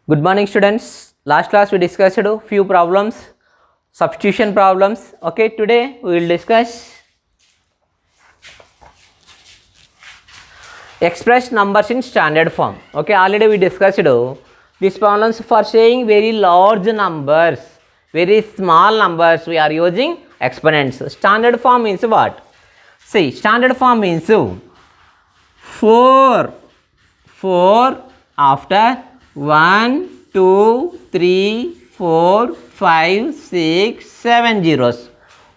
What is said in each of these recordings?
Good morning, students. Last class we discussed a few problems, substitution problems. Okay, today we will discuss express numbers in standard form. Okay, already we discussed these problems for saying very large numbers, very small numbers. We are using exponents. Standard form means what? See, standard form means 4 after 1, 2, 3, 4, 5, 6, 7 zeros.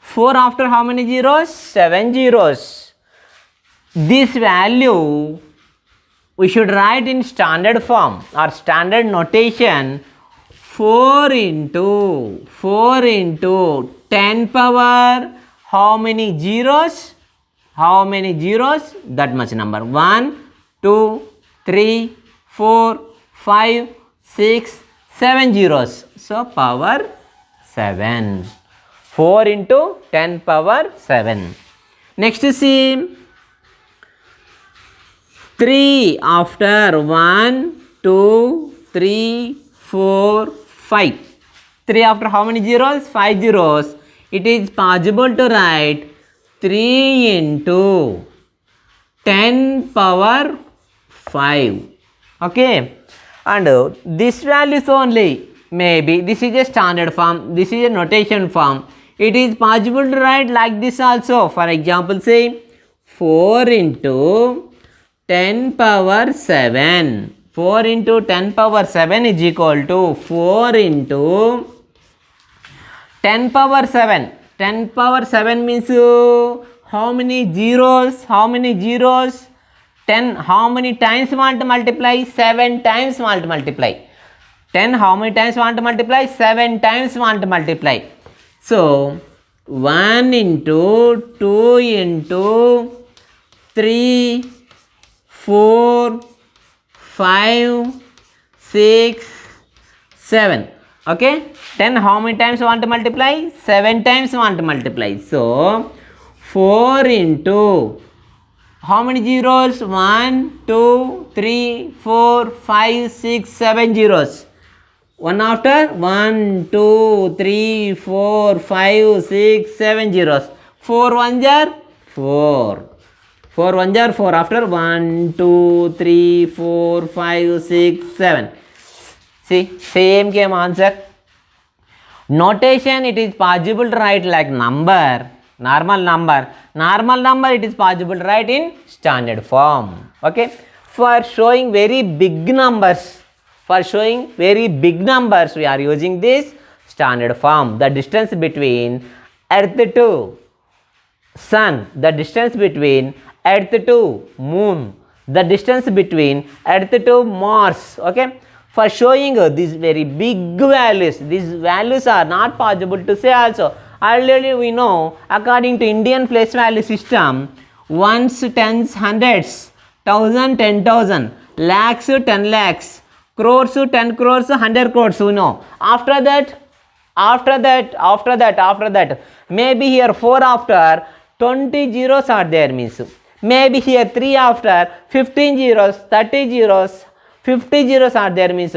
4 after how many zeros? 7 zeros. This value we should write in standard form or standard notation 4 into 10 power how many zeros? How many zeros? That much number. 1, 2, 3, 4, 5, 6, 7 zeros. So power 7. 4 into 10 power 7. Next see 3 after 1, 2, 3, 4, 5. 3 after how many zeros? 5 zeros. It is possible to write 3 into 10 power 5. Okay, and this values only, maybe this is a standard form, this is a notation form. It is possible to write like this also. For example, say 4 into 10 power 7. 4 into 10 power 7 is equal to 4 into 10 power 7. 10 power 7 means how many zeros? How many zeros? 10 how many times want to multiply? 7 times want to multiply. 10 how many times want to multiply? 7 times want to multiply. So 1 into 2 into 3, 4, 5, 6, 7. Okay, 10 how many times want to multiply? 7 times want to multiply. So 4 into how many zeros? 1, 2, 3, 4, 5, 6, 7 zeros. 1 after 1, 2, 3, 4, 5, 6, 7 zeros. 4 1s are 4. 4 1s are 4 after 1, 2, 3, 4, 5, 6, 7. See, same came answer. Notation, it is possible to write like number, normal number it is possible to write in standard form. Okay, for showing very big numbers, we are using this standard form. The distance between earth to sun, the distance between earth to moon, the distance between earth to Mars. Okay, for showing these very big values, these values are not possible to say also. Already we know, according to Indian place value system, ones, tens, hundreds, thousand, 10,000, lakhs, 10 lakhs, crores, 10 crores, 100 crores, we know. After that, maybe here 4 after 20 zeros are there means. Maybe here 3 after 15 zeros, 30 zeros, 50 zeros are there means.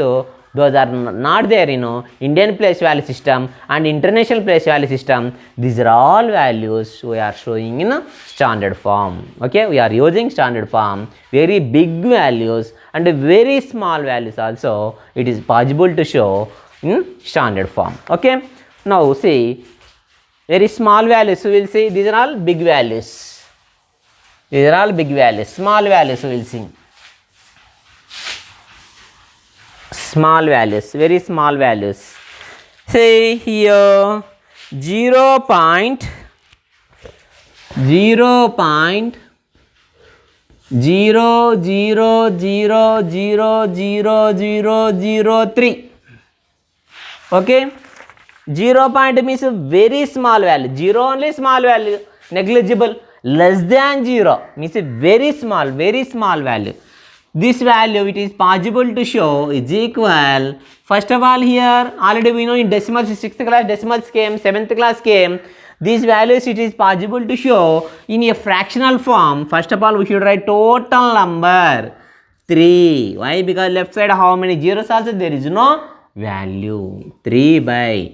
Those are not there in Indian place value system and international place value system. These are all values we are showing in standard form. Okay, we are using standard form. Very big values and very small values also it is possible to show in standard form. Okay, now see very small values, we will see these are all big values. These are all big values. Small values we will see. Small values, very small values. Say here 0.000003. Okay, 0 point means very small value. 0 only small value, negligible. Less than 0 means very small value. This value it is possible to show is equal. First of all, here already we know in decimals, 6th class decimals came, 7th class came. These values it is possible to show in a fractional form. First of all, we should write total number 3. Why? Because left side how many zeros also there is no value. 3 by.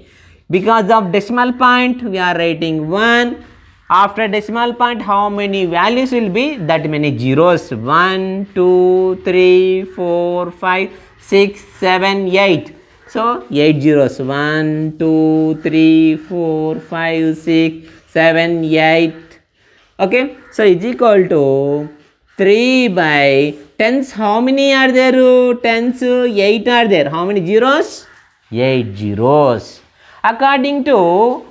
Because of decimal point we are writing 1. After decimal point how many values will be? That many zeros. 1, 2, 3, 4, 5, 6, 7, 8. So 8 zeros. 1, 2, 3, 4, 5, 6, 7, 8. Okay. So is equal to 3 by tens. How many are there? Tens 8 are there. How many zeros? 8 zeros. According to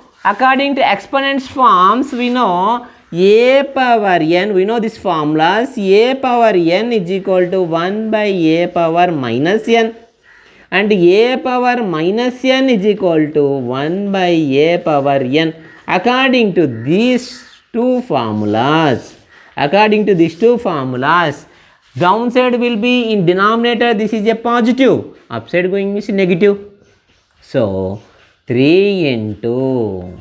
exponents forms, we know a power n. We know this formulas. A power n is equal to 1 by a power minus n, and a power minus n is equal to 1 by a power n. According to these two formulas, downside will be in denominator. This is a positive. Upside going is negative. So 3 into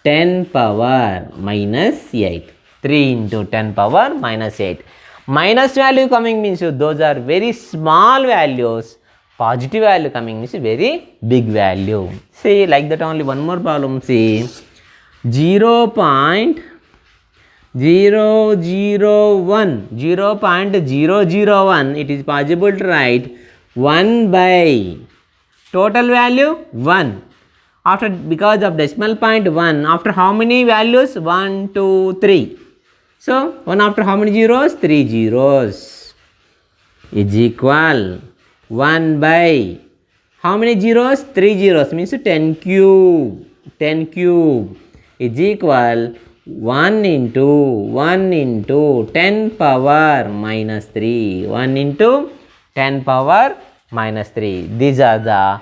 10 power minus 8. 3 into 10 power minus 8. Minus value coming means those are very small values. Positive value coming means very big value. See, like that only one more problem. See, 0.001. 0.001. It is possible to write 1 by total value 1. After, because of decimal point 1, after how many values? 1, 2, 3. So 1 after how many zeros? 3 zeros is equal 1 by how many zeros? 3 zeros means 10 cube. 10 cube is equal 1 into 10 power minus 3. 1 into 10 power minus 3. These are the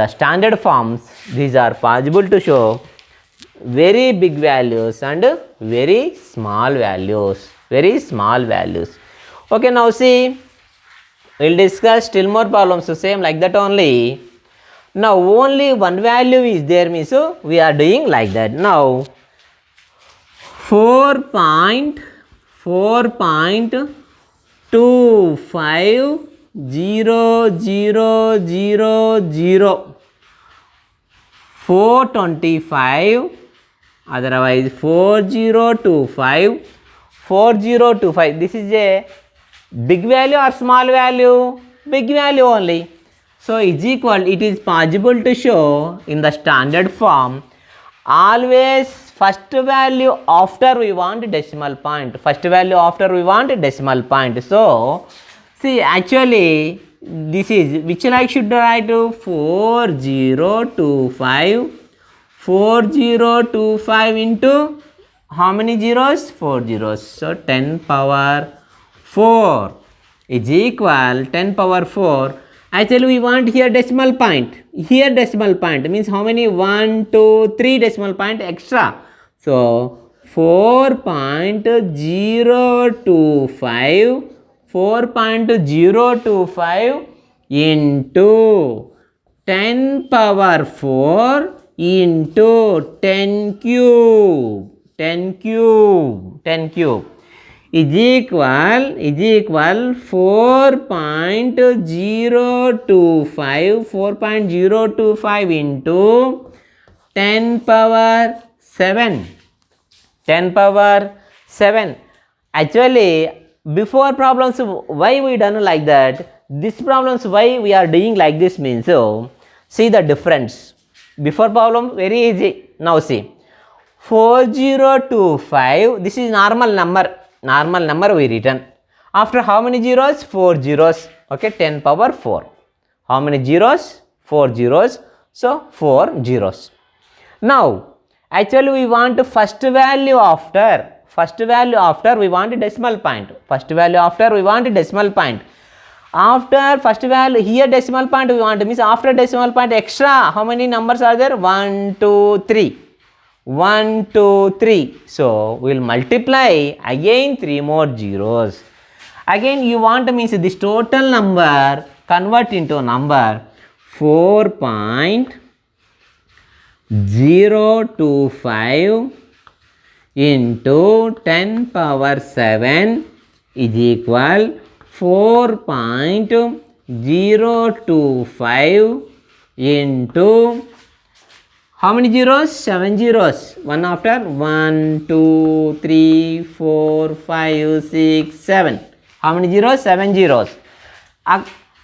standard forms. These are possible to show very big values and very small values. Okay, now see, we'll discuss still more problems. So same like that only. Now only one value is there means we are doing like that. Now 4.250 425, otherwise 4025. This is a big value or small value? Big value only. So is equal, it is possible to show in the standard form. Always first value after we want decimal point. So see, actually this is which I should write to 4025 into how many zeros? 4 zeros. So 10 power 4 is equal 10 power 4. Actually we want here decimal point. Here decimal point means how many? 1, 2, 3 decimal point extra. So 4.025 into 10 power 4 into 10 cube is equal 4.025 into 10 power 7. Actually before problems why we done like that, this problems why we are doing like this means, so see the difference. Before problem very easy. Now see, 4025, this is normal number we written. After how many zeros? 4 zeros. Okay, 10 power 4. How many zeros? 4 zeros. So 4 zeros. Now actually we want first value after we want decimal point. After first value, here decimal point we want means after decimal point extra how many numbers are there? 1, 2, 3. So we will multiply again 3 more zeros. Again you want means this total number convert into number 4.025 into 10 power 7 is equal 4.025 into how many zeros? 7 zeros. One after 1, 2, 3, 4, 5, 6, 7. How many zeros? 7 zeros.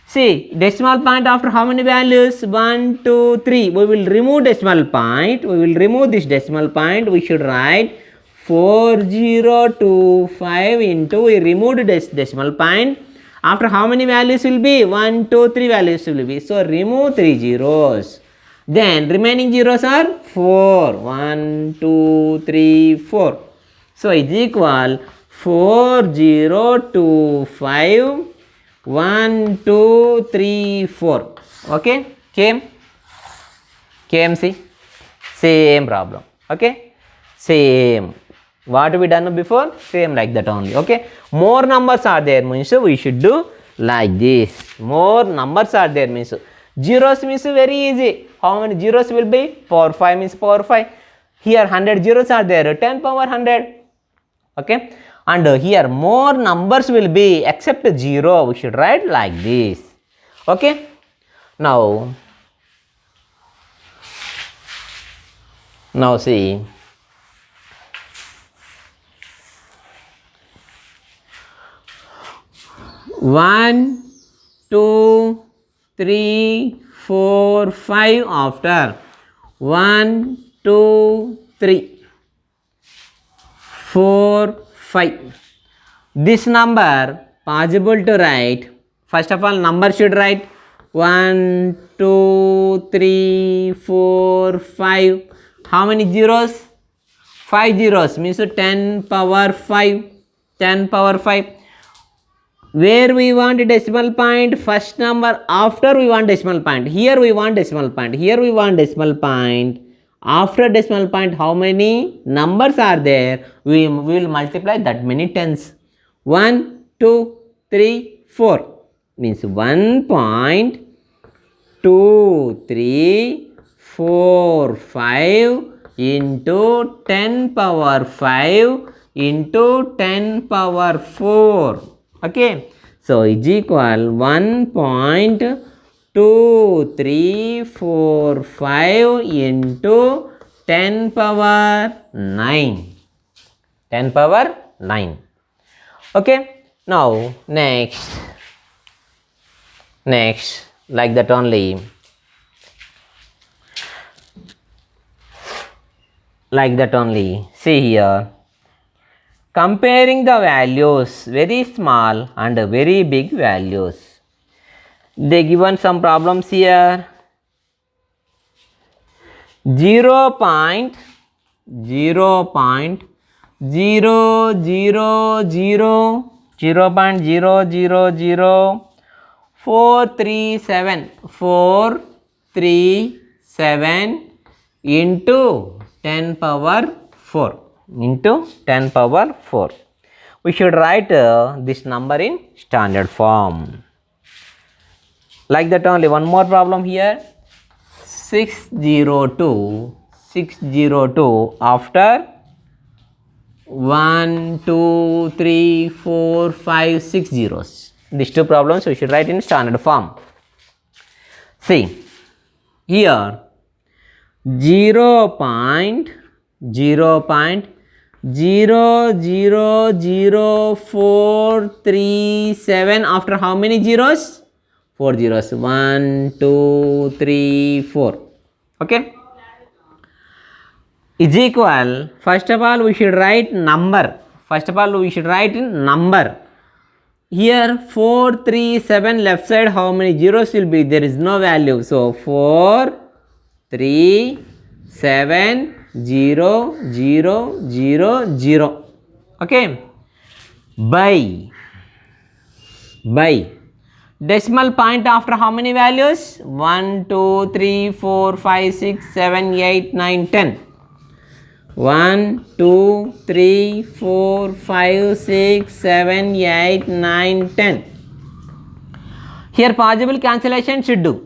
See, decimal point after how many values? 1, 2, 3. We will remove decimal point. We will remove this decimal point. We should write 4025 into, we removed this decimal point. After how many values will be? 1, 2, 3 values will be. So remove 3 zeros. Then remaining zeros are 4. 1, 2, 3, 4. So is equal 4025 1, 2, 3, 4. Okay? Came? KMC? Same problem. Okay? Same. What we done before? Same like that only. Okay? More numbers are there means we should do like this. More numbers are there means zeros means very easy. How many zeros will be? Power 5 means power 5. Here 100 zeros are there. 10 power 100. Okay? And here more numbers will be except 0. We should write like this. Okay? Now see. 1, 2, 3, 4, 5 after 1, 2, 3, 4, 5. This number possible to write. First of all, number should write 1, 2, 3, 4, 5. How many zeros? 5 zeros means 10 power 5. 10 power 5. Where we want a decimal point? First number after we want decimal point. Here we want decimal point. Here we want decimal point. After decimal point, how many numbers are there? We will multiply that many tens. 1, 2, 3, 4 means 1.234 into 10 power 5 into 10 power 4. Okay, so is equal 1.2345 into 10 power 9. 10 power 9. Okay, now next like that only. Like that only. See here. Comparing the values, very small and very big values. They given some problems here. 0.0000432 into 10 power 4 into 10 power 4. We should write this number in standard form. Like that only. One more problem here. 602 after 1, 2, 3, 4, 5, 6 zeros. These two problems we should write in standard form. See here 0.000437 after how many zeros? 4 zeros. 1, 2, 3, 4. Okay, is equal. First of all we should write number. Here 437 left side how many zeros will be? There is no value, so 4, 3, 7, 0, 0, 0, 0. Okay, by decimal point after how many values? 1, 2, 3, 4, 5, 6, 7, 8, 9, 10. 1, 2, 3, 4, 5, 6, 7, 8, 9, 10. Here possible cancellation should do.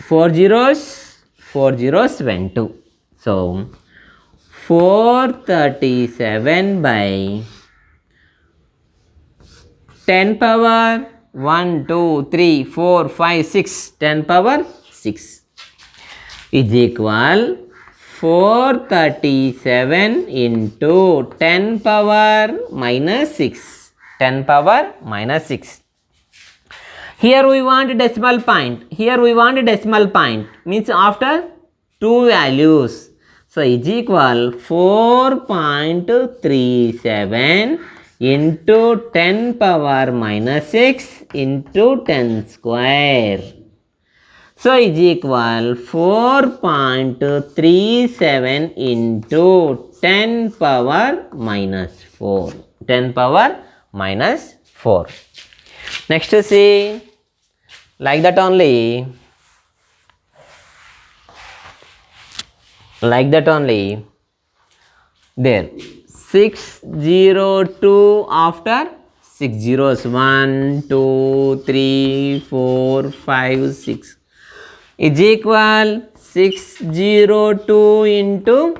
4 zeros went to. So 437 by 10 power 1, 2, 3, 4, 5, 6. 10 power 6 is equal 437 into 10 power minus 6. 10 power minus 6. Here we want decimal point. Here we want decimal point. Means after two values. So is equal 4.37 into 10 power minus 6 into 10 square. So is equal 4.37 into 10 power minus 4. 10 power minus 4. Next see, like that only. Like that only. There. 602 after 6 zeros. 1, 2, 3, 4, 5, 6. Is equal 602 into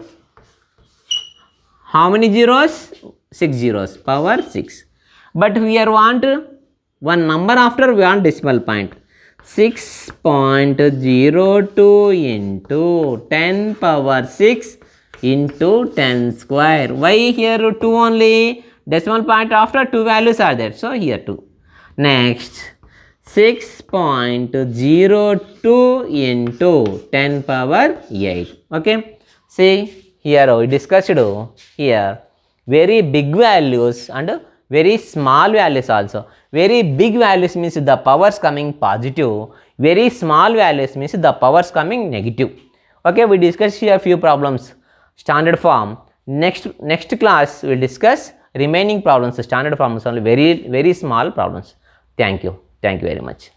how many zeros? 6 zeros. Power 6. But here want one number after we want decimal point. 6.02 into 10 power 6 into 10 square. Why here 2 only? Decimal point after 2 values are there. So here 2. Next 6.02 into 10 power 8. Okay. See here we discussed here very big values and very small values also. Very big values means the powers coming positive. Very small values means the powers coming negative. Okay, we discussed here few problems standard form. Next class we will discuss remaining problems standard forms only, very small problems. Thank you very much.